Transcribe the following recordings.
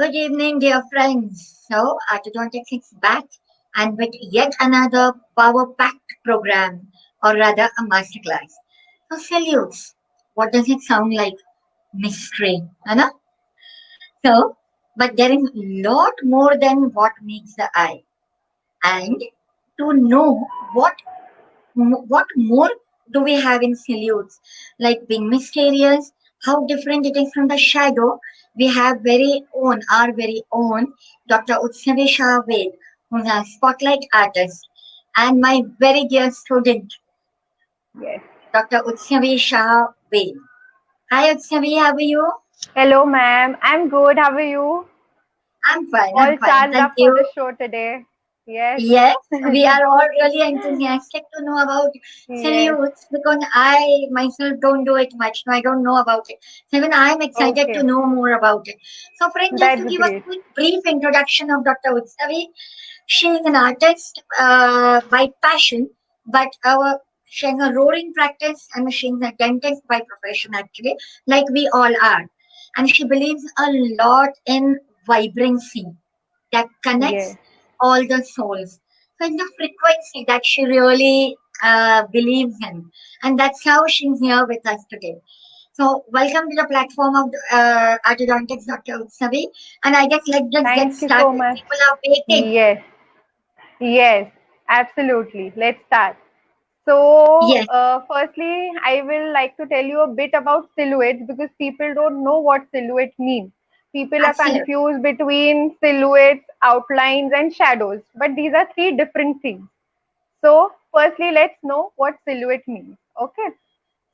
Good evening, dear friends. So, Orthodontics is back and with yet another power-packed program, or rather a masterclass. So, salutes. What does it sound like? Mystery, है ना? So, but there is a lot more than what meets the eye. And to know what more do we have in salutes, like being mysterious, how different it is from the shadow. We have our very own Dr. Utsavi Shah Ved, who's a spotlight artist, and my very dear student, Yes. Dr. Utsavi Shah Ved. Hi Utsavi, how are you? Hello, ma'am. I'm good. How are you? I'm All fine, charged thank up for you. the show today. Yes. Yes, we are all really enthusiastic to know about Yes. salutes because I myself don't do it much. No, I don't know about it. So even I'm excited to Okay. know more about it. So, friend, just to That's give a great. quick brief introduction of Dr. Utsavi, she is an artist by passion, but she has a roaring practice and she's a dentist by profession, actually, like we all are. And she believes a lot in vibrancy that connects Yes. all the souls. So it's the frequency that she really believes in, and that's how she's here with us today. So welcome to the platform of Orthodontics, Dr. Utsavi. And I guess let's just get Thank you so started. much. People are waiting. Yes. Yes. Absolutely. Let's start. So, Yes, firstly, I will like to tell you a bit about silhouettes because people don't know what silhouette means. People are absolutely. confused between silhouettes, outlines, and shadows, but these are three different things. So, firstly, let's know what silhouette means. Okay.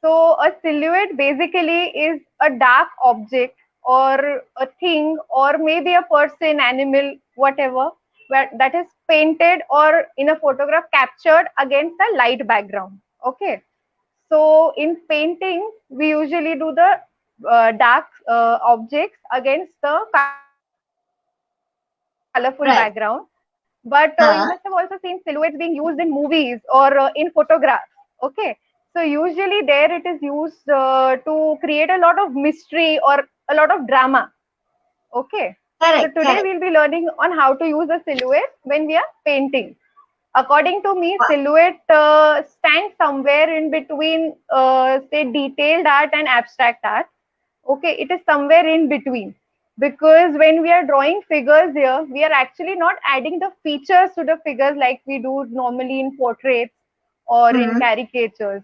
So, a silhouette basically is a dark object or a thing or maybe a person, animal, whatever, that is painted or in a photograph captured against a light background. Okay. So, in painting, we usually do the dark objects against the colorful background. But you must have Right. also seen silhouettes being Huh? used in movies or in photographs. Okay. So usually there it is used to create a lot of mystery or a lot of drama. Okay. So today Correct, we'll be correct. learning on how to use a silhouette when we are painting. According to me, Wow. silhouette stands somewhere in between, say, detailed art and abstract art. Okay, it is somewhere in between because when we are drawing figures here, we are actually not adding the features to the figures like we do normally in portraits or in Hmm. caricatures.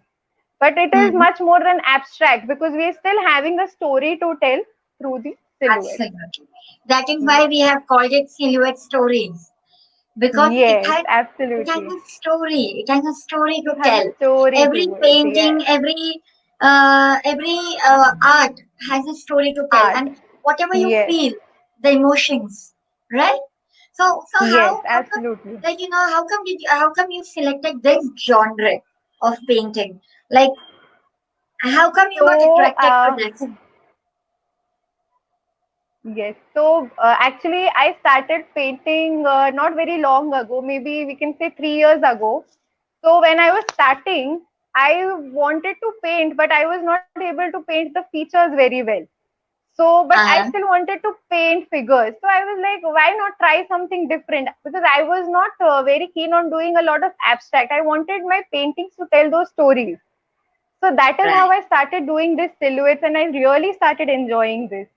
But it is Hmm. much more than abstract because we are still having a story to tell through the silhouette. Absolutely. That is why Yes, we have called it silhouette stories because yes, it has absolutely. a story. It has a story to It has tell. a story Every to it. painting, Yes, every art has a story to tell, art. and whatever you Yes, feel, the emotions, right? So yes, how come, absolutely. like, how come you selected this genre of painting? Like, how come you got So, attracted to this? yes. So actually, I started painting not very long ago, maybe we can say 3 years ago. So when I was starting, I wanted to paint, but I was not able to paint the features very well. So, but I Uh-huh. still wanted to paint figures. So I was like, why not try something different? Because I was not very keen on doing a lot of abstract. I wanted my paintings to tell those stories. So that is how Right. I started doing this silhouettes, and I really started enjoying this.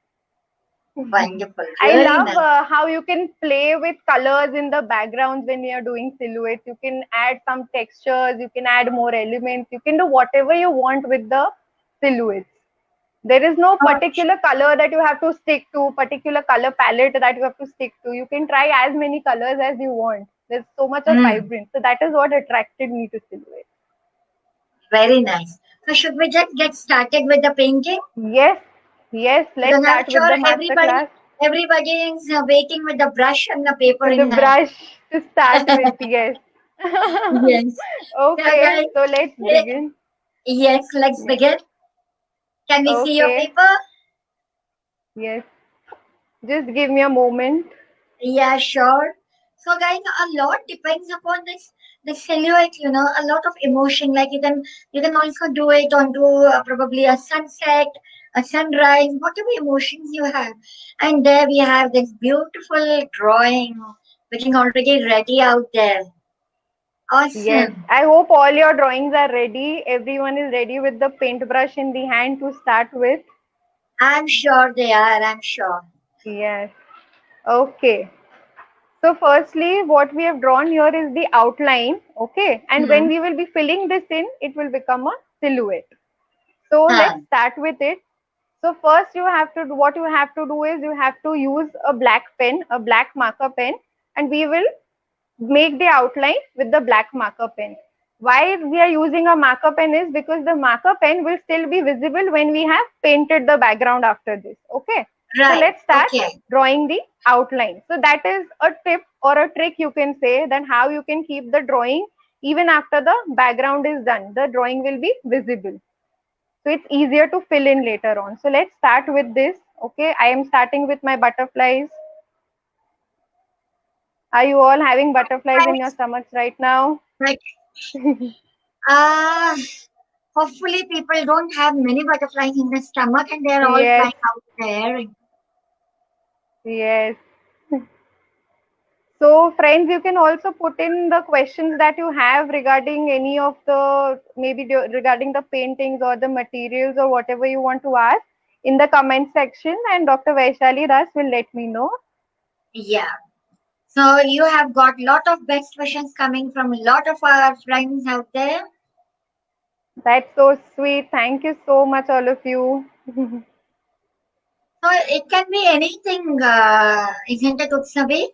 Wonderful. I Really love nice. how you can play with colors in the backgrounds when you're doing silhouettes. You can add some textures, you can add more elements, you can do whatever you want with the silhouettes. There is no Oh, particular color that you have to stick to, particular color palette that you have to stick to. You can try as many colors as you want. There's so much of mm, vibrance. So that is what attracted me to silhouettes. very nice. So should we just get started with the painting? Yes, yes, let's Because I'm start with sure the master class. everybody is waiting with the brush and the paper With the in hand. brush to start with, yes. Yes. So Okay, guys, so let's eh, begin. yes, let's Yes. begin. Can we see your Okay, paper? yes. Just give me a moment. Yeah, sure. So guys, a lot depends upon the silhouette, a lot of emotion. Like you can also do it onto probably a sunset, a sunrise, whatever emotions you have. And there we have this beautiful drawing which is already ready out there. Yes, Awesome. I hope all your drawings are ready. Everyone is ready with the paintbrush in the hand to start with. I'm sure they are, I'm sure. Yes. Okay. So firstly, what we have drawn here is the outline. Okay. And when Hmm. we will be filling this in, it will become a silhouette. So Huh. let's start with it. So first what you have to do is you have to use a black pen, a black marker pen, and we will make the outline with the black marker pen. Why we are using a marker pen is because the marker pen will still be visible when we have painted the background after this. Okay. So Right. let's start Okay. drawing the outline. So that is a tip or a trick you can say that how you can keep the drawing even after the background is done. The drawing will be visible. So it's easier to fill in later on. So let's start with this. Okay. I am starting with my butterflies. Are you all having butterflies in your Right. stomachs right now? Right. Uh, hopefully people don't have many butterflies in the stomach and they're all Yes, flying out there. yes. So, friends, you can also put in the questions that you have regarding any of the regarding the paintings or the materials or whatever you want to ask in the comment section, and Dr. Vaishali Das will let me know. Yeah. So you have got lot of best wishes coming from a lot of our friends out there. That's so sweet. Thank you so much, all of you. So it can be anything, isn't it, Utsavi?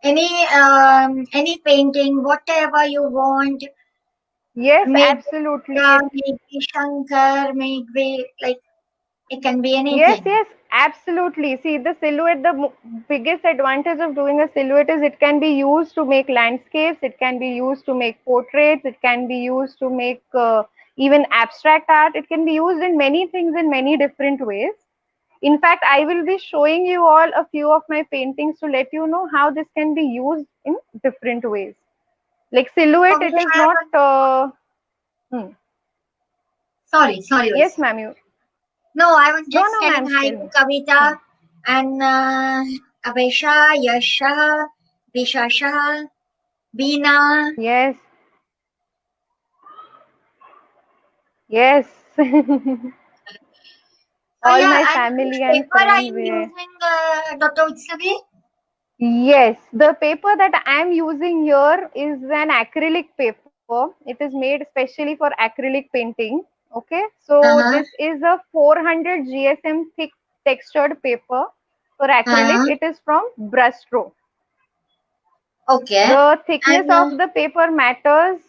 Any painting, whatever you want. Yes, Maybe absolutely. maybe Shankar, maybe like it can be Yes, anything. yes, absolutely. See, the silhouette, biggest advantage of doing a silhouette is it can be used to make landscapes, it can be used to make portraits, it can be used to make even abstract art. It can be used in many things in many different ways. In fact, I will be showing you all a few of my paintings to let you know how this can be used in different ways. Like So silhouette, we it is have, not. Hmm. sorry, Yes, Utsavi. ma'am. You. No, I was No, just no, telling ma'am. hi Tell to me. Hmm. Kavita and Abesha, Yasha, Bishasha, Beena. Yes, yes. So All yeah, my and which family and paper are friends you were. using, Dr. Utsavi? Yes, the paper that I am using here is an acrylic paper. It is made specially for acrylic painting. Okay, so Uh-huh. this is a 400 GSM thick textured paper for acrylic. Uh-huh. It is from Brustro. Okay. The thickness And of the paper matters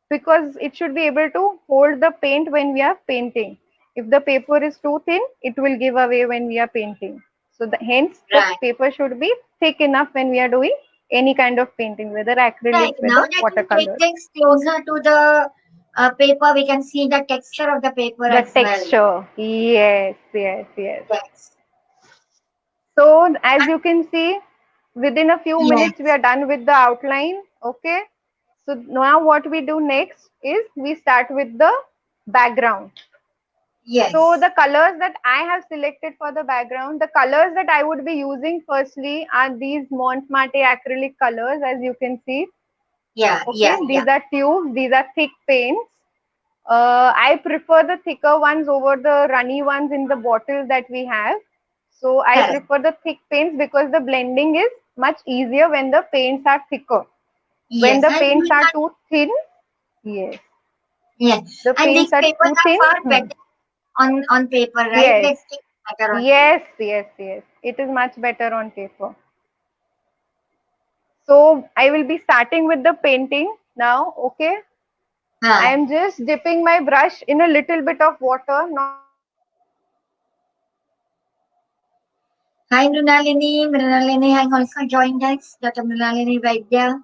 because it should be able to hold the paint when we are painting. If the paper is too thin, it will give away when we are painting. So hence the right, paper should be thick enough when we are doing any kind of painting, whether right. acrylic, Now whether that you take watercolor. things closer to the paper, we can see the texture of the paper The as well. texture. Yes, yes, yes. Yes. So as you can see, within a few minutes we Yes. are done with the outline. Okay. So now what we do next is we start with the background. So Yes. the colors that I have selected for the background, the colors that I would be using firstly are these Montmartre acrylic colors, as you can see. Yeah. Okay, Yeah. Yeah. these are tubes, these are thick paints. I prefer the thicker ones over the runny ones in the bottles that we have. So I Correct. prefer the thick paints because the blending is much easier when the paints are thicker. When Yes. the And paints these are are, too thin, yes, yes. the And these paints are papers too are thin. far better on paper, right? Yes, They stick better on paper. yes, yes, yes. It is much better on paper. So I will be starting with the painting now. Okay. I Huh. am just dipping my brush in a little bit of water, not much water, because I want to make it Hi, Mrinalini. Mrinalini has also joined us. Dr. Mrinalini Vaidya.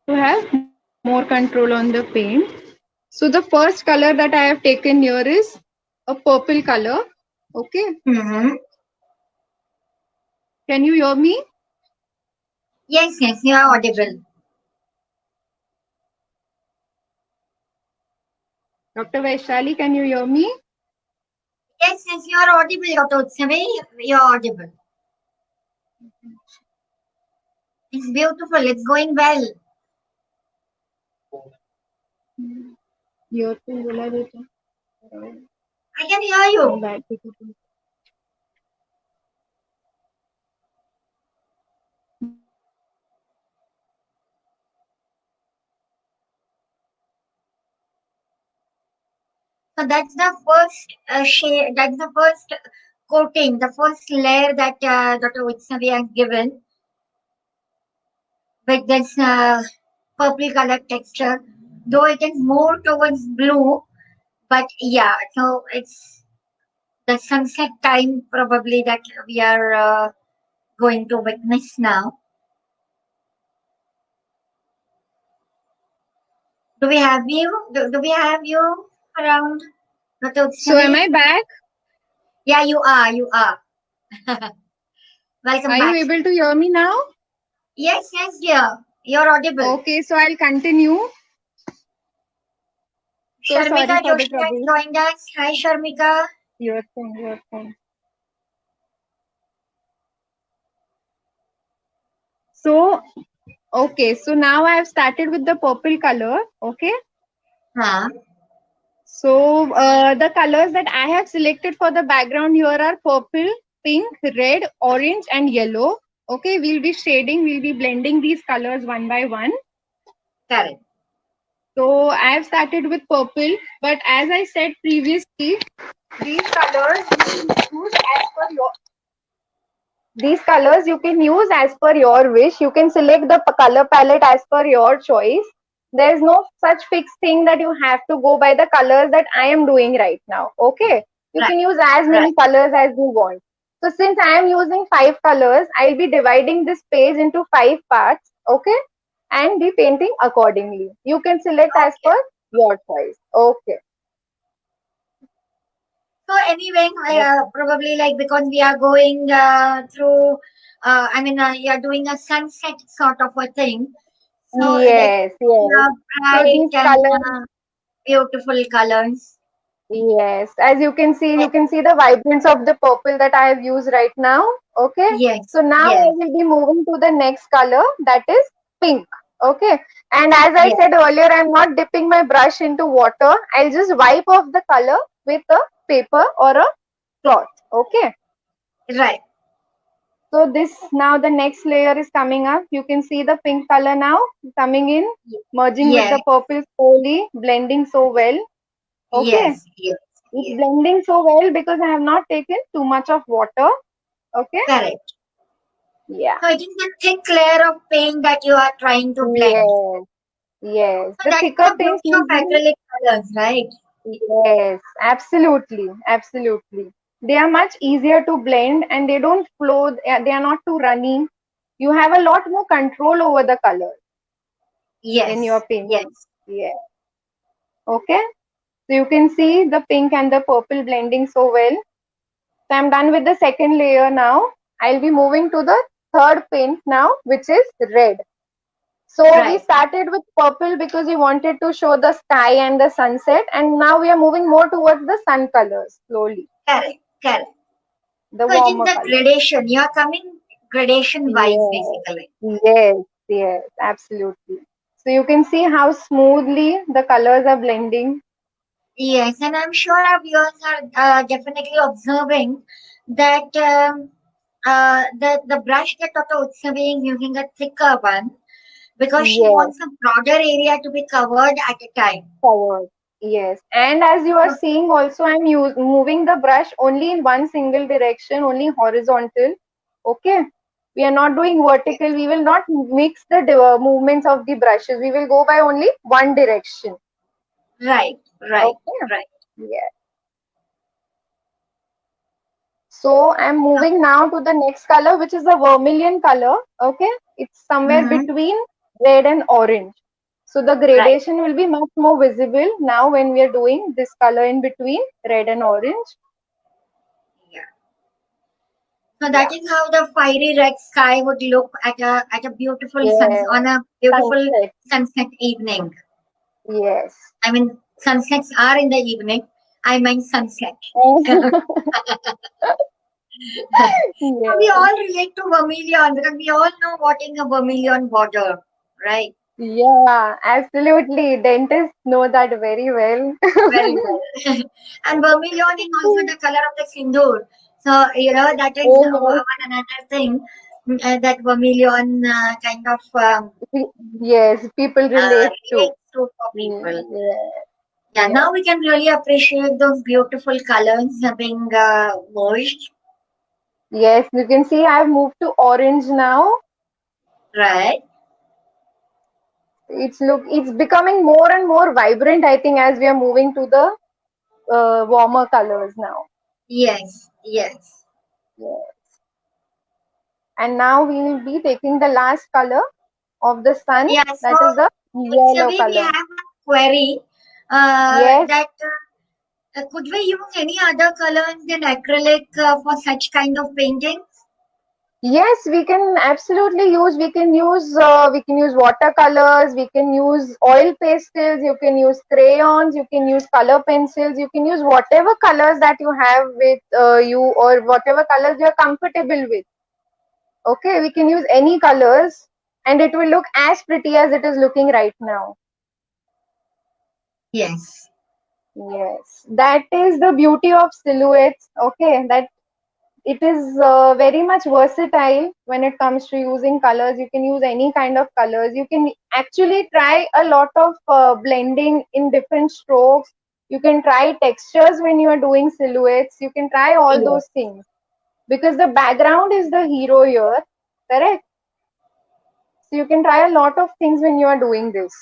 to have more control on the paint. So the first color that I have taken here is a purple color. Okay. Mm-hmm. Can you hear me? Yes, yes, you are audible. Dr. Vaishali, can you hear me? Yes, yes, you are audible, Dr. Utsavi. You are audible. It's beautiful. It's going well. Earphone बोला बेटा. I can hear you. So that's the first shade. That's the first coating, the first layer that Dr. Utsavi has given with this purple color texture. Though it is more towards blue, but yeah, so it's the sunset time probably that we are going to witness now. Do we have you? Do we have you around, Dr. So am Utsavi? I back? Yeah, you are. You are. Welcome Are you back. able to hear me now? Yes, yes, dear. You're audible. Okay, so I'll continue. So sorry Sharmika for the Joshi has trouble. joined us. Hi, Sharmika. Earphone. So, okay, so now I have started with the purple color. Okay. Huh? So the colors that I have selected for the background here are purple, pink, red, orange, and yellow. Okay, we'll be shading, we'll be blending these colors one by one. Correct. So I have started with purple, but as I said previously, these colors you can use as per your wish. You can select the color palette as per your choice. There is no such fixed thing that you have to go by the colors that I am doing right now. Okay, you Right. can use as many Right. colors as you want. So since I am using 5 colors, I'll be dividing this page into 5 parts. Okay, and be painting accordingly. You can select as Okay. per your choice. Okay. So anyway, probably like because we are going through, you are doing a sunset sort of a thing. So that's Yes, yes. So bright these and colors, beautiful colors. yes, as you can see the vibrance of the purple that I have used right now. Okay. Yes. So now I Yes. will be moving to the next color, that is pink. Okay. And as I Yes. said earlier, I'm not dipping my brush into water. I'll just wipe off the color with a paper or a cloth. Okay. Right. So this now the next layer is coming up. You can see the pink color now coming in, merging with Yes. the purple slowly, blending so well. Okay. Yes. Yes. It's Yes. blending so well because I have not taken too much of water. Okay. Correct. Yeah. So it is a thick layer of paint that you are trying to blend. Yes. Yes. So The that is thicker the paints beauty of will be. acrylic colors, right? Yes. Absolutely. Absolutely. They are much easier to blend and they don't flow. They are not too runny. You have a lot more control over the color in your Yes. painting. Yes. Yeah. Okay. So you can see the pink and the purple blending so well. So I'm done with the second layer now. I'll be moving to the third paint now, which is red. So we Right. started with purple because we wanted to show the sky and the sunset, and now we are moving more towards the sun colors slowly, Correct. Correct. the So it is warmer the color. gradation. You are coming gradation wise, Yes, basically. yes, yes, absolutely. So you can see how smoothly the colors are blending. Yes, and I'm sure our viewers are definitely observing that the brush that Dr. Utsavi is using a thicker one because she Yes, wants a broader area to be covered at a time. forward. Yes, and as you are So, seeing, also I'm moving the brush only in one single direction, only horizontal. Okay, we are not doing vertical. We will not mix the movements of the brushes. We will go by only one direction. right, right, Okay. right. Yeah. So I'm moving now to the next color, which is the vermilion color. Okay, it's somewhere Mm-hmm, between red and orange. So the right. gradation will be much more visible now when we are doing this color in between red and orange. Yeah. So Yeah. that is how the fiery red sky would look at a beautiful Yeah. on a beautiful Sunset. sunset evening. Yes. I mean, Sunsets are in the evening. I meant sunset. We Yes. all relate to vermilion because we all know what is a vermilion border, right? Yeah, absolutely. Dentists know that very well. Very well. And vermilion is also the color of the sindoor. So, that is Oh, one another thing that vermilion kind of yes, people relate to. relates to for people. Yeah, Yeah, yeah. now we can really appreciate those beautiful colors being merged, Yes, you can see I've moved to orange now. right? It's becoming more and more vibrant, I think, as we are moving to the warmer colors now. Yes, yes. Yeah. And now we will be taking the last color of the sun, Yeah, so that is the yellow actually we color. have a query Yes, that could we use any other colors than acrylic for such kind of painting? yes, we can use watercolors, we can use oil pastels, you can use crayons, you can use color pencils, you can use whatever colors that you have with you, or whatever colors you're comfortable with. Okay, we can use any colors and it will look as pretty as it is looking right now. Yes, Yes, that is the beauty of silhouettes. Okay, that it is very much versatile when it comes to using colors. You can use any kind of colors. You can actually try a lot of blending in different strokes. You can try textures when you are doing silhouettes. You can try all yes. those things because the background is the hero here, correct? So you can try a lot of things when you are doing this.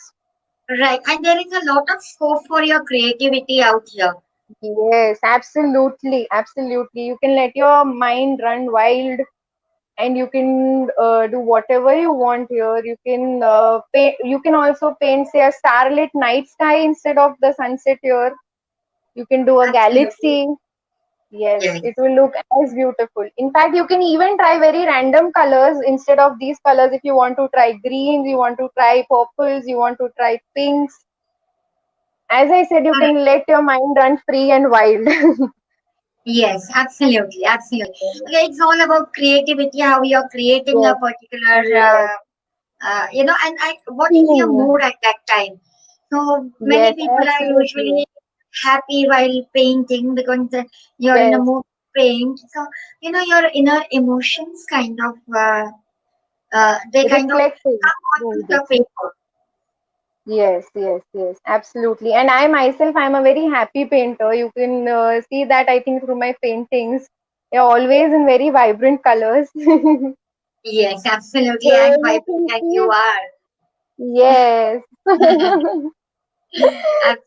Right, and there is a lot of scope for your creativity out here. Yes, absolutely, absolutely. You can let your mind run wild and you can do whatever you want here. You can paint. You can also paint, say, a starlit night sky instead of the sunset here. You can do a Absolutely. galaxy. Yes, Yes, it will look as beautiful. In fact, you can even try very random colors instead of these colors. If you want to try greens, you want to try purples, you want to try pinks. As I said, you correct. can let your mind run free and wild. Yes, absolutely, absolutely. Okay, it's all about creativity, how you're creating a Yes, particular, yes, and what is your hmm, mood at that time? So many yes, people are absolutely. usually happy while painting because you're in a Yes, mood to paint. So, your inner emotions they kind of reflective. come onto the paper. Yes, yes, yes, absolutely. And I myself, I'm a very happy painter. You can see that, I think, through my paintings. They're always in very vibrant colors. Yes, absolutely. So And you vibrant can as you see, are. yes.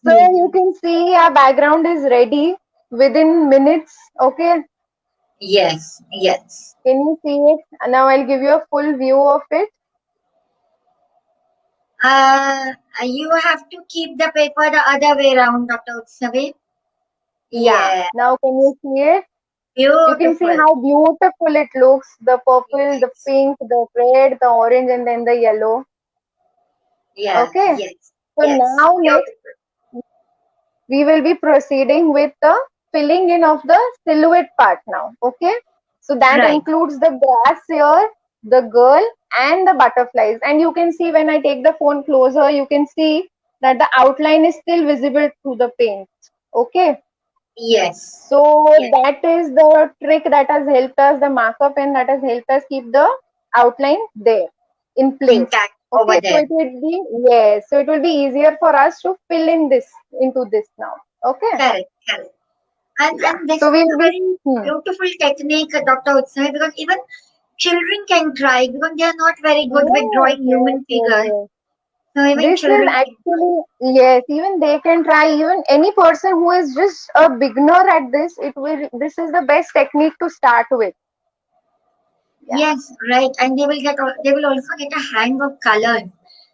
So you Absolutely. can see our background is ready within minutes. Okay, Yes, yes. can you see it? Now I'll give you a full view of it. Uh, you have to keep the paper the other way around, Dr. Utsavi. Yeah, Yeah, now can you see it? You can see beautiful. how beautiful it looks, the purple, the Yes, pink, the red, the orange, and then the yellow. yeah, Okay, yes, so yes, now next beautiful. we will be proceeding with the filling in of the silhouette part now. Okay, so that Right. includes the grass here, the girl, and the butterflies. And you can see when I take the phone closer, you can see that the outline is still visible through the paint. Okay, Yes, so yes. that is the trick that has helped us, the marker pen that has helped us keep the outline there in place. Intact over Okay, so there. it will be, yes, so it will be easier for us to fill in this into this now. Okay, Correct, correct. And yeah. this So is we'll a be, very hmm. beautiful technique, Dr. Utsavi, because even children can try because they are not very good with Yes, drawing yes, human yes, figures. yes. So even This is children can try. actually, yes, even they can try, even any person who is just a beginner at this, this is the best technique to start with. Yeah. Yes, right. And they will also get a hang of colors,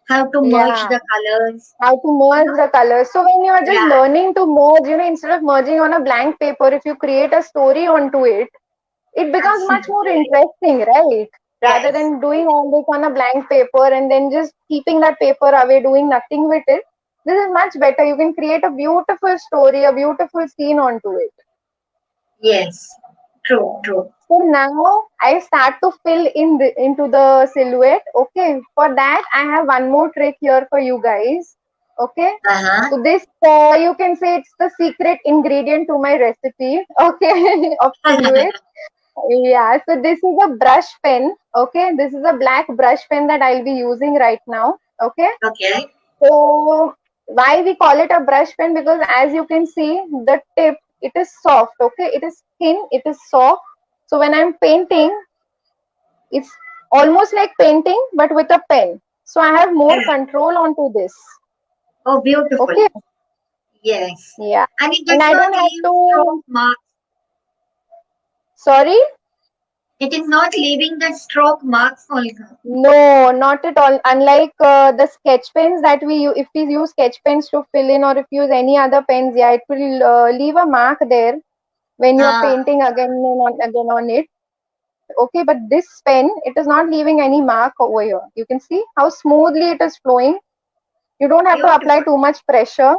how to merge Yeah. the colors. How to You merge know? the colors. So when you are just Yeah, learning to merge, instead of merging on a blank paper, if you create a story onto it, it becomes much more absolutely. interesting, right? Rather Yes, than doing all this on a blank paper and then just keeping that paper away, doing nothing with it. This is much better. You can create a beautiful story, a beautiful scene onto it. Yes, true, true. So now I start to fill in into the silhouette. Okay, for that I have one more trick here for you guys. Okay, Uh-huh. so this you can say it's the secret ingredient to my recipe. Okay, of silhouette. Yeah, so this is a brush pen. Okay, this is a black brush pen that I'll be using right now. Okay, Okay. so why we call it a brush pen? Because as you can see, the tip, it is soft. Okay, it is thin, it is soft. So when I'm painting, it's almost like painting but with a pen. So I have more Correct. control onto this. Oh, beautiful. Okay, Yes. yeah, And it and does I not don't have leave stroke to. marks. Sorry. It is not leaving the stroke marks, Olga. No, not at all. Unlike the sketch pens that we use, if we use sketch pens to fill in, or if we use any other pens, yeah, it will leave a mark there when you're Ah, painting again on it. Okay, but this pen, it is not leaving any mark over here. You can see how smoothly it is flowing. You don't have to apply beautiful. too much pressure.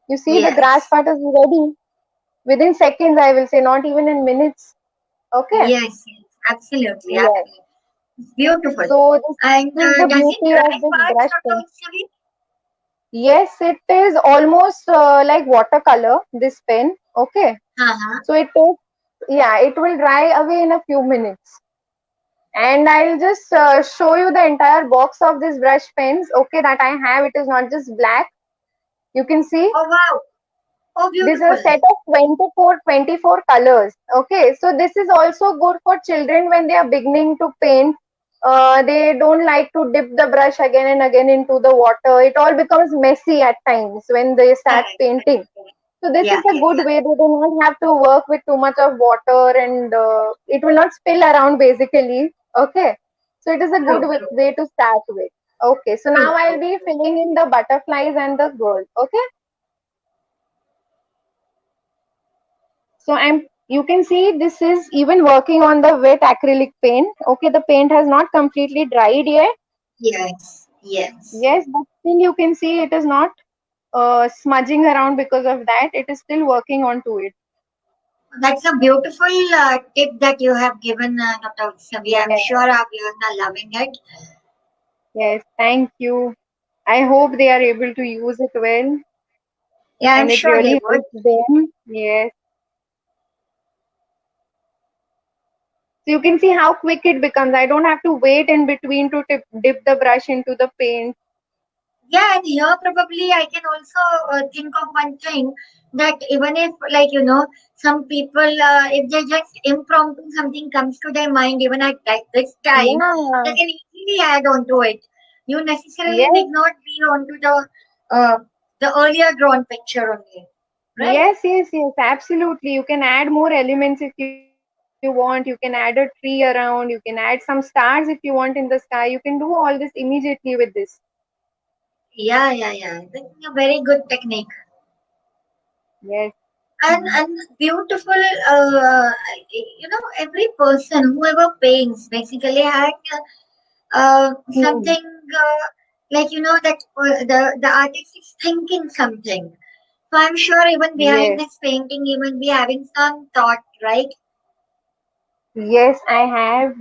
You see, the grass Yes. part is ready within seconds. I will say, not even in minutes. Okay. Yes, yes. Absolutely, Yes. absolutely. It's beautiful. So And this is the does it beauty dry of this fast brush or pen. totally? Yes, it is almost like watercolor, this pen. Okay. Uh-huh. So it takes, yeah, it will dry away in a few minutes. And I'll just show you the entire box of this brush pens. Okay, that I have. It is not just black. You can see Oh, wow. Oh, this is a beautiful. set of 24 colors. Okay, so this is also good for children when they are beginning to paint. They don't like to dip the brush again and again into the water. It all becomes messy at times when they start Correct, painting. correct, correct. So this is Yeah, a yeah, good yeah. way. They do not have to work with too much of water, and it will not spill around basically. Okay. So it is a good True, true, way to start with. Okay. So true, now I'll true. be filling in the butterflies and the girl. Okay. So you can see this is even working on the wet acrylic paint. Okay. The paint has not completely dried yet. Yes, yes. Yes, but still you can see it is not smudging around because of that. It is still working onto it. That's a beautiful tip that you have given, Dr. Sabi. I'm Yes. sure our viewers are loving it. Yes, thank you. I hope they are able to use it well Yeah, I'm and it sure they really would. helps them. Yes. So you can see how quick it becomes. I don't have to wait in between to dip the brush into the paint. Yeah, and here probably I can also think of one thing that even if, like, some people, if they just impromptu something comes to their mind, even at this time, they Yeah. can easily add on to it. You necessarily Yes. need not be onto uh, the earlier drawn picture only, right? Yes. Absolutely. You can add more elements if you want. You can add a tree around. You can add some stars if you want in the sky. You can do all this immediately with this. Yeah, yeah, yeah. That's a very good technique. Yes. And beautiful, every person, whoever paints, basically had Hmm. something like that the artist is thinking something. So I'm sure even behind Yes. this painting, even be having some thought, right? Yes, I have.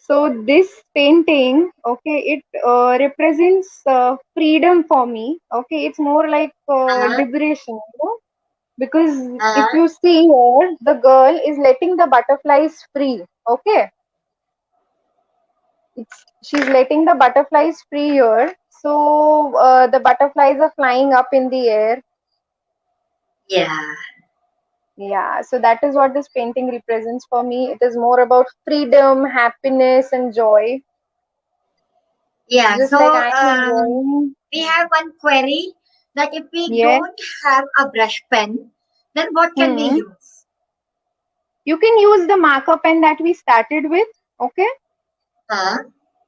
So this painting, okay, it represents freedom for me. Okay, it's more like Uh-huh. liberation, because if Uh-huh. you see here, the girl is letting the butterflies free. Okay, she's letting the butterflies free here. So the butterflies are flying up in the air. Yeah. Yeah, so that is what this painting represents for me. It is more about freedom, happiness, and joy. Yeah. Just So like I am enjoying. we have one query that if we Yes. don't have a brush pen, then what can we Hmm. use? You can use the marker pen that we started with. Okay. Huh?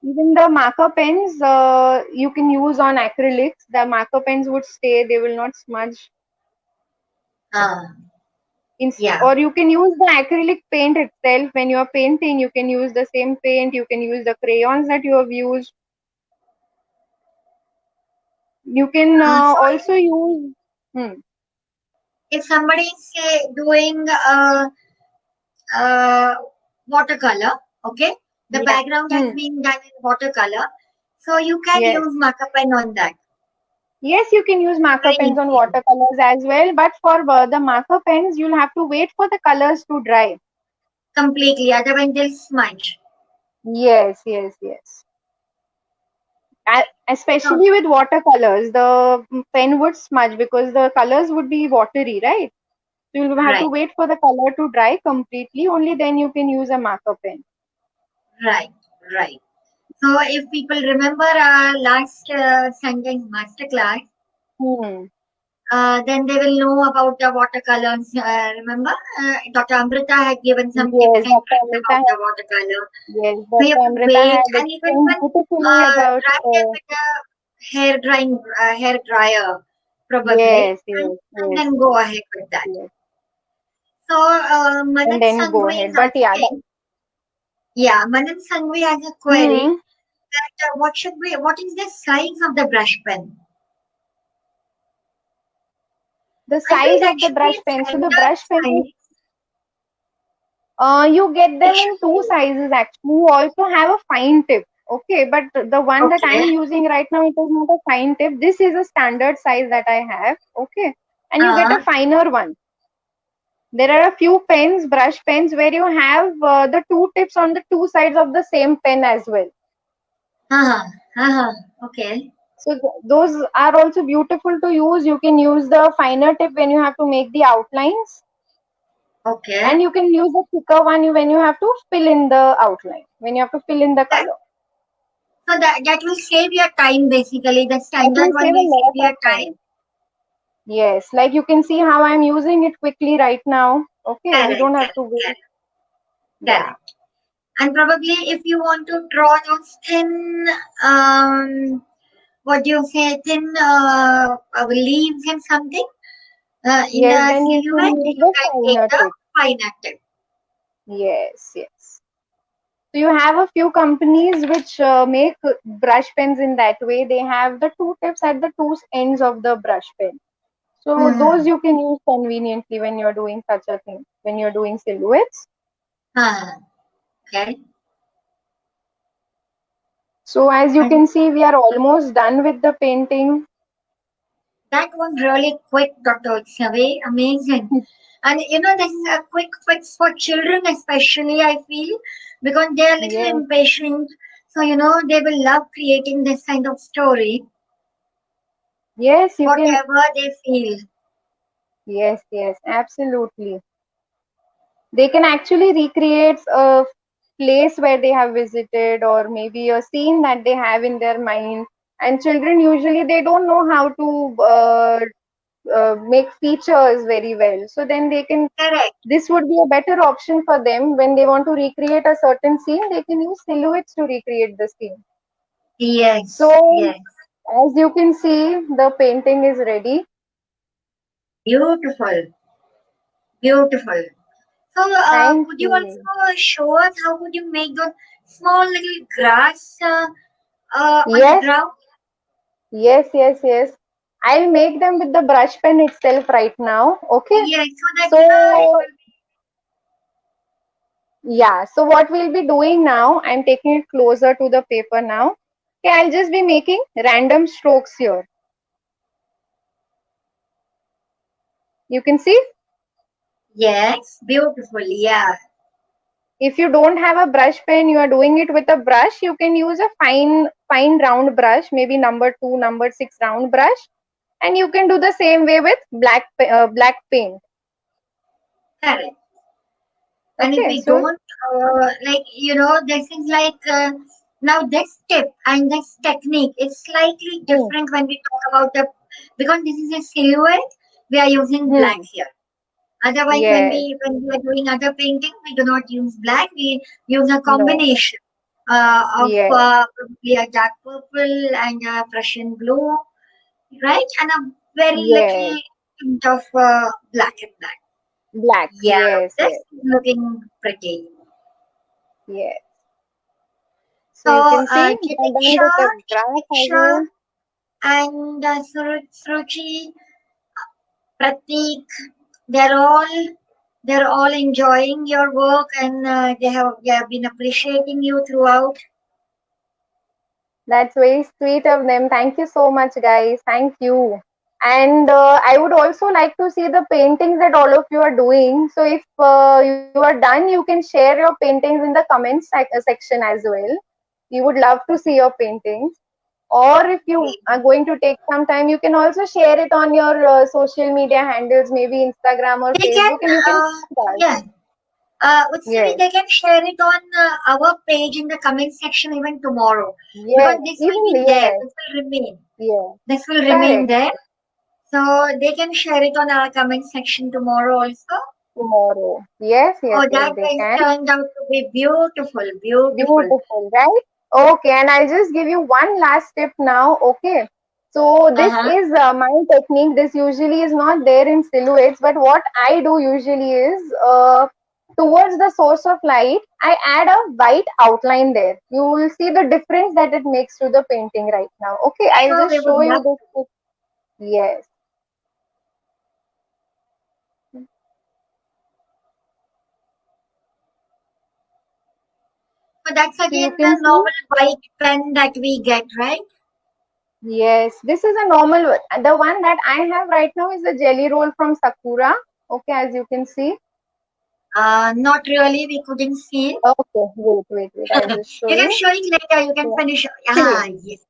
Even the marker pens, you can use on acrylics. The marker pens would stay; they will not smudge. Uh, yeah. Or you can use the acrylic paint itself when you are painting. You can use the same paint. You can use the crayons that you have used. You can So also use. Hmm. if somebody is say doing uh, watercolor, okay, the Yeah. background has Hmm. been done in watercolor, so you can Yes. use marker pen on that. Yes, you can use marker Very pens on easy. watercolors as well, but for the marker pens, you'll have to wait for the colors to dry. Completely, otherwise they'll smudge. Yes, yes, yes. So, Especially with watercolors, the pen would smudge because the colors would be watery, right? So you'll have to right, wait for the color to dry completely. Only then you can use a marker pen. right, right. So if people remember our last sentence masterclass, Hmm. then they will know about the watercolors. Remember, Dr. Amrita had given some tips Yes, and Dr. tricks Amrita about had, the watercolor. yes, So you Dr. could Amrita wait, had and you can explained even beautifully about. dry them with a hair dryer probably, Yes, yes, and yes, then go ahead with that. yes, So and Manan then go Sangvi ahead. is But yeah, asking, yeah, Manan Sangvi has a query hmm, that what is the size of the brush pen? the I feel size that of the should be brush a pen. So the standard brush pen is, size. you get It them should in two be sizes actually. You also have a fine tip. Okay, but the one that okay. I'm using right now, it is not a fine tip. This is a standard size that I have. Okay, and you get a Uh, finer one. There are a few pens, brush pens, where you have the two tips on the two sides of the same pen as well. uh-huh, uh-huh, okay, So those are also beautiful to use. You can use the finer tip when you have to make the outlines, and okay. you can use the thicker one when you have to fill in the outline, when you have to fill in the That color. that will save your time basically. The That standard will one save will a save lot your of time. time. Yes, like you can see how I'm using it quickly right now. Okay, you Correct, don't have to correct, wait. correct, Yeah. correct. And probably if you want to draw those thin, what do you say, thin leaves and something in Yes, the then you can silhouette, use you the can take finer the tip. finer tip. Yes, yes. So you have a few companies which make brush pens in that way. They have the two tips at the two ends of the brush pen. So those Mm-hmm. you can use conveniently when you're doing such a thing, when you're doing silhouettes. Okay. So as you And can see, we are almost done with the painting. that was really quick, Dr. Utsave. Amazing. And you know, this is a quick fix for children, especially, I feel, because they are a little Yes, impatient. So, you know, they will love creating this kind of story, yes, you can. whatever they feel. Yes, yes, absolutely. They can actually recreate a place where they have visited, or maybe a scene that they have in their mind. And children usually they don't know how to make features very well. So then they can, Correct. this would be a better option for them when they want to recreate a certain scene. They can use silhouettes to recreate the scene. Yes, So yes. as you can see, the painting is ready. Beautiful, beautiful. So, Thank could you you. also show us how would you make those small little grass on the Yes, ground? yes, yes, yes. I'll make them with the brush pen itself right now. Okay. Yes, so that, you know, it So, will yeah. So what we'll be doing now, I'm taking it closer to the paper now. Okay, I'll just be making random strokes here. You can see, yes, beautiful, yeah. if you don't have a brush pen, you are doing it with a brush, you can use a fine round brush, maybe number 2, number 6 round brush, and you can do the same way with black paint. Correct. And if Okay, we so don't, like, you know, this is like, now this tip and this technique is slightly hmm, different when we talk about the, because this is a silhouette, we are using black hmm, here. Otherwise, yes, when we are doing other painting, we do not use black. We use a no, combination of yes, probably a dark purple and a Prussian blue, right? And a very yes, little hint of black and black. black, Yeah, yes, this yes, is looking pretty. yes. So So, you can see we are getting done with the short, grass getting as short. well. and Suruchi, Pratik, they're all enjoying your work, and they have been appreciating you throughout. That's very sweet of them. Thank you so much, guys. Thank you. And I would also like to see the paintings that all of you are doing. So if you are done, you can share your paintings in the comments section as well. We would love to see your paintings. Or if you are going to take some time, you can also share it on your social media handles, maybe Instagram or They can, Facebook, and you can tag us. yeah, Utsavi, Yes, they can share it on our page in the comment section even tomorrow, because yes, this will even be there. yes, This will remain. yes, This will remain correct. there. So they can share it on our comment section tomorrow also. Tomorrow. Yes, yes, Oh, yes, that they has can. turned out to be beautiful, beautiful. Beautiful, right? Okay, and I'll just give you one last tip now. Okay, so this Uh-huh. is my technique. This usually is not there in silhouettes, but what I do usually is towards the source of light, I add a white outline there. You will see the difference that it makes to the painting right now. Okay, I'll Sure, just we would show you love this. to. Yes. So that's So you again can the see. normal white pen that we get, right? Yes, this is a normal one. And the one that I have right now is a jelly roll from Sakura. Okay, as you can see. Not really. We couldn't see. Okay, wait. I'll just show You can you. show it later. You can Yeah. finish. See, Ah, yes.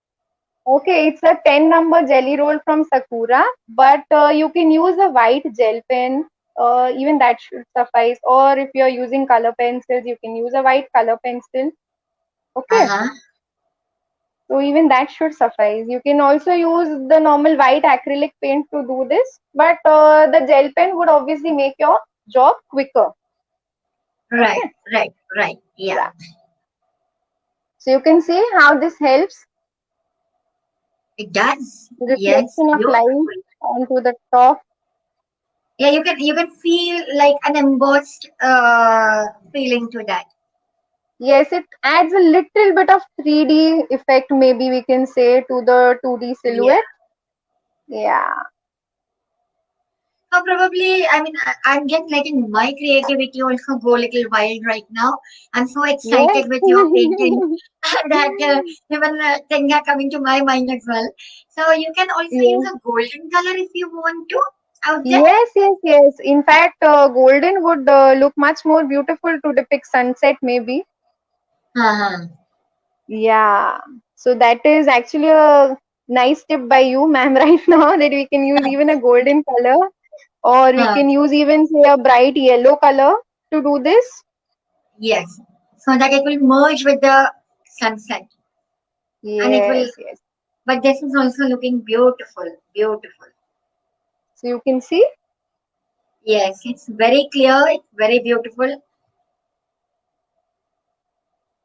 okay, it's a 10 number jelly roll from Sakura, but you can use a white gel pen. Even that should suffice. Or if you're using color pencils, you can use a white color pencil. Okay, Uh-huh. so even that should suffice. You can also use the normal white acrylic paint to do this, but the gel pen would obviously make your job quicker. Right, Okay, right. Yeah. yeah. So you can see how this helps It does. Yes, reflection of light beautiful. onto the top. Yeah, you can feel like an embossed feeling to that. Yes, it adds a little bit of 3D effect, maybe we can say, to the 2D Yeah. silhouette. Yeah. So probably, I mean, I'm just letting my creativity also go a little wild right now. I'm so Yes. excited with your painting that even things are coming to my mind as well. So you can also use Yes. a golden color if you want to out there. Yes. In fact, golden would look much more beautiful to depict sunset, maybe. Uh-huh. Yeah. So that is actually a nice tip by you, ma'am, right now, that we can use even a golden color, or we Uh, can use even say a bright yellow color to do this. yes. So that it will merge with the sunset, and it will. Yes. But this is also looking beautiful, beautiful. So you can see. Yes, it's very clear. It's very beautiful.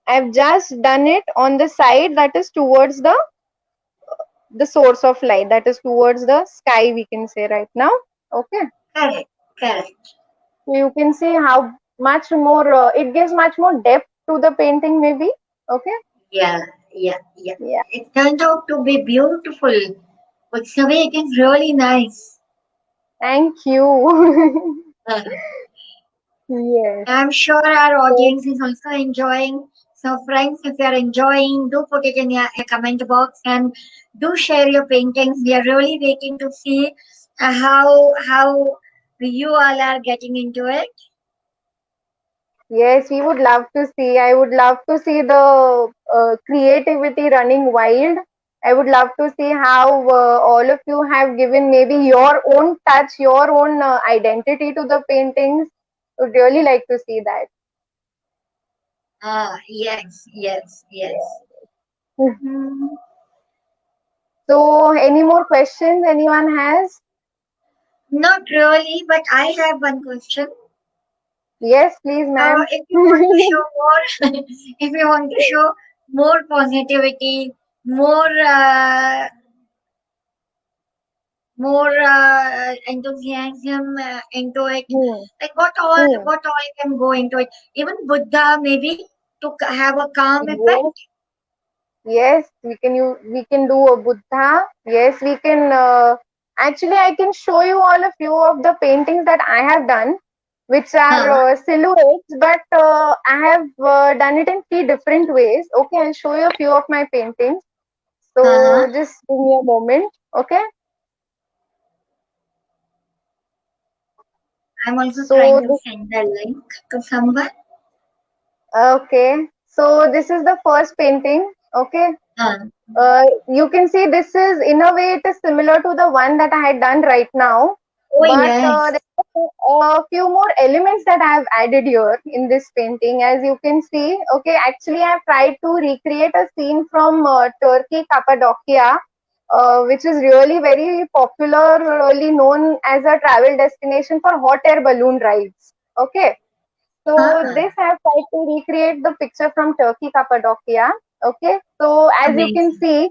I've just done it on the side that is towards the source of light, that is towards the sky, we can say right now. Okay, Correct, correct. so you can see how much more it gives much more depth to the painting, maybe. Okay, Yeah. yeah. It turned out to be beautiful. Utsavi, it is really nice. Thank you. Uh, Yes. I'm sure our So audience is also enjoying. So, friends, if you are enjoying, do put it in your comment box and do share your paintings. We are really waiting to see how you all are getting into it. yes, we would love to see. I would love to see the creativity running wild. I would love to see how all of you have given maybe your own touch, your own identity to the paintings. Would really like to see that. Ah, yes. Mhm. So, any more questions anyone has? Not really, but I have one question. Yes, please, ma'am. If you want to show more, if you want to show more positivity, more enthusiasm into it, Hmm. like what all Hmm. what all can go into it. Even Buddha maybe to have a calm Yes, effect. Yes, we can do a Buddha. Yes, we can. Actually, I can show you all a few of the paintings that I have done, which are Huh? silhouettes, but I have done it in three different ways. Okay, I'll show you a few of my paintings. Huh? So just give me a moment. Okay. I'm also trying So to this send the link to someone. okay. So this is the first painting. Okay. Huh? You can see this is in a way it is similar to the one that I had done right now, Oh but yes. there are a few more elements that I have added here in this painting. As you can see, okay, actually I have tried to recreate a scene from Turkey, Cappadocia, which is really very popularly known as a travel destination for hot air balloon rides. Okay, so Huh? this I have tried to recreate the picture from Turkey, Cappadocia. Okay, so as you can Amazing. see,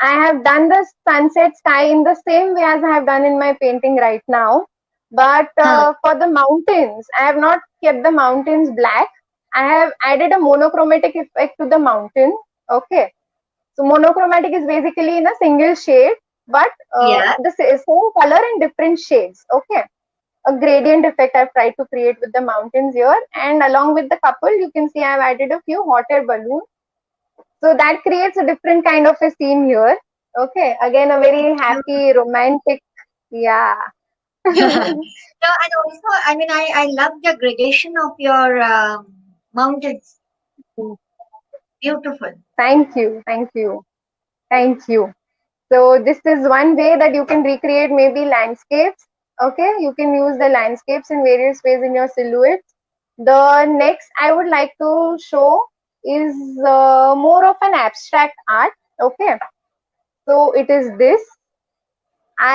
I have done the sunset sky in the same way as I have done in my painting right now. But Huh? for the mountains, I have not kept the mountains black. I have added a monochromatic effect to the mountain. Okay. So monochromatic is basically in a single shade, but Yeah. the same color in different shades. Okay. A gradient effect I've tried to create with the mountains here. And along with the couple, you can see I've added a few hot air balloons, so that creates a different kind of a scene here. Okay, again a very happy, romantic, yeah. So, and also, I mean, I love the gradation of your mountains. Beautiful. Thank you, thank you, thank you. So this is one way that you can recreate maybe landscapes. Okay, you can use the landscapes in various ways in your silhouettes. The next I would like to show is more of an abstract art. Okay, so it is this.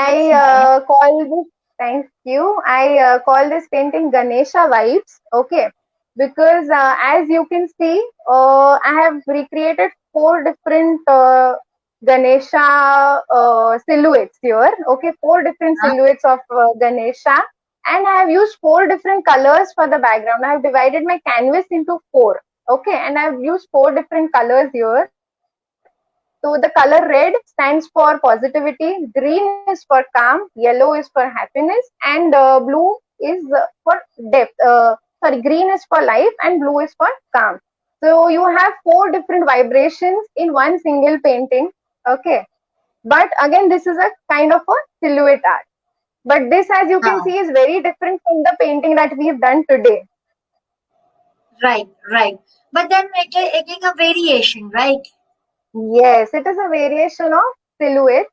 That's I nice. call this, thank you. I call this painting Ganesha vibes. Okay. Because as you can see, I have recreated four different Ganesha silhouettes here. Okay. Four different Huh? silhouettes of Ganesha. And I have used four different colors for the background. I have divided my canvas into four. Okay. And I have used four different colors here. So the color red stands for positivity, green is for calm, yellow is for happiness, and blue is for depth. Sorry, green is for life and blue is for calm. So you have four different vibrations in one single painting. Okay. But again, this is a kind of a silhouette art. But this, as you can Huh? see, is very different from the painting that we've done today. Right, right. But then it is a variation, right? Yes, it is a variation of silhouette.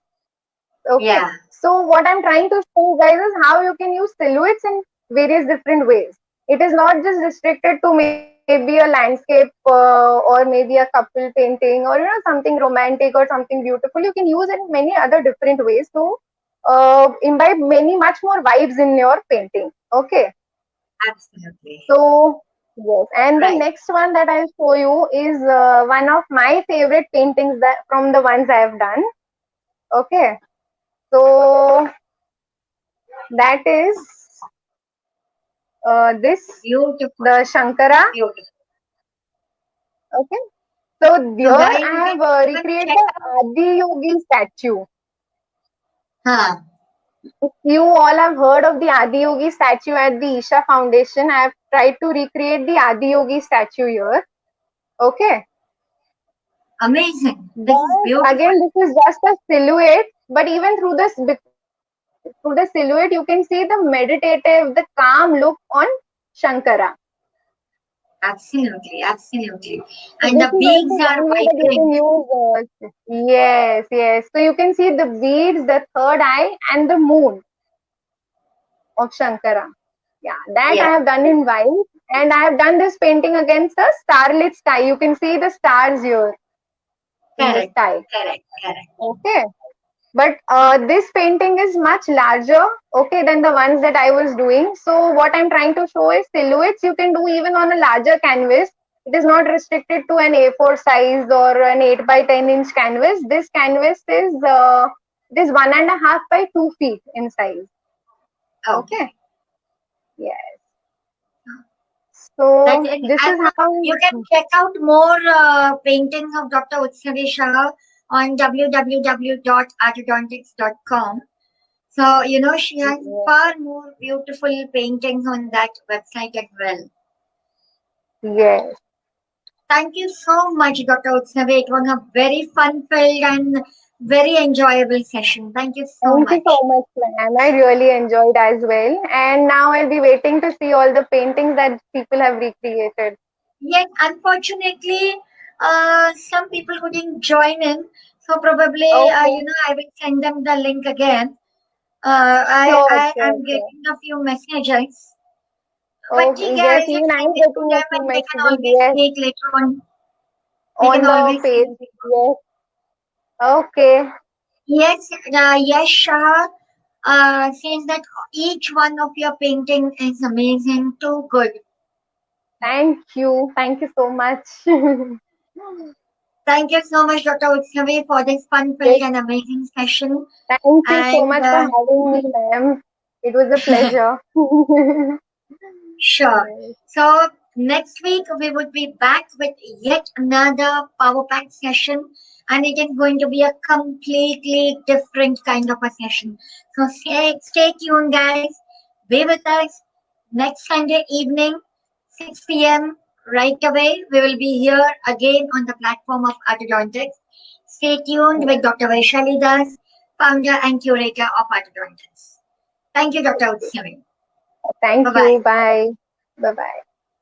Okay. Yeah. So what I'm trying to show you guys is how you can use silhouettes in various different ways. It is not just restricted to maybe a landscape or maybe a couple painting or something romantic or something beautiful. You can use it in many other different ways to imbibe many much more vibes in your painting. Okay. Absolutely. So yes, and the Right. next one that I'll show you is one of my favorite paintings that from the ones I have done. Okay. So that is this, Beautiful. the Shankara. Beautiful. Okay, so So here guys, I you have can even recreated check the out. Adi Yogi statue. Huh. If you all have heard of the Adi Yogi statue at the Isha Foundation, I have tried to recreate the Adi Yogi statue here. Okay, Amazing. This is but beautiful. again, this is just a silhouette. But even through this, through the silhouette, you can see the meditative, the calm look on Shankara. Absolutely, absolutely. So And this the is beads also are one way that you vibrant. can use. Yes, yes. So you can see the beads, the third eye, and the moon of Shankara. Yeah, that I Yeah. have done in white, and I have done this painting against a starlit sky. You can see the stars here in the Correct. sky. Correct. Correct. Okay, but this painting is much larger, okay, than the ones that I was doing. So what I'm trying to show is silhouettes you can do even on a larger canvas. It is not restricted to an A4 size or an 8 by 10-inch canvas. This canvas is it is 1.5 by 2 feet in size. Okay. Okay. Yes. So That's it. this is And how. you can check out more paintings of Dr. Utsavi Shah on www.artodontics.com. So, she has far more beautiful paintings on that website as well. Yes. Thank you so much, Dr. Utsavi. It was a very fun-filled and very enjoyable session. Thank you so Thank you much. so much, ma'am. I really enjoyed as well. And now I'll be waiting to see all the paintings that people have recreated. Yet, unfortunately, some people couldn't join in. So probably, Okay. I will send them the link again. Sure, I sure, am sure. getting a few messages. But Oh, ठीक है, yes, I'll just even send I'm it to getting a them few and they can messages. always Yes, speak later on. They can on the always page. speak. Yes. Okay. Yes, yes, Shah says that each one of your painting is amazing, too good. Thank you. Thank you so much. Thank you so much, Dr. Utsavi, for this fun-filled Yes, and amazing session. thank you so And much for having me, ma'am. It was a pleasure. sure. Yes. So next week we would be back with yet another Power Pack session, and it is going to be a completely different kind of a session. So stay tuned, guys. Be with us next Sunday evening, 6 p.m. Right away, we will be here again on the platform of Artodontics. Stay tuned with Dr. Vaishali Das, founder and curator of Artodontics. Thank you, Dr. Utsavi. Bye Thank bye. you. Bye. Bye bye.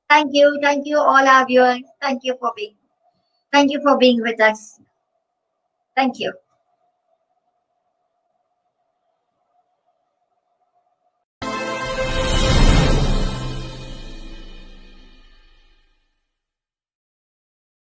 Thank you, all our viewers. Thank you for being with us. Thank you.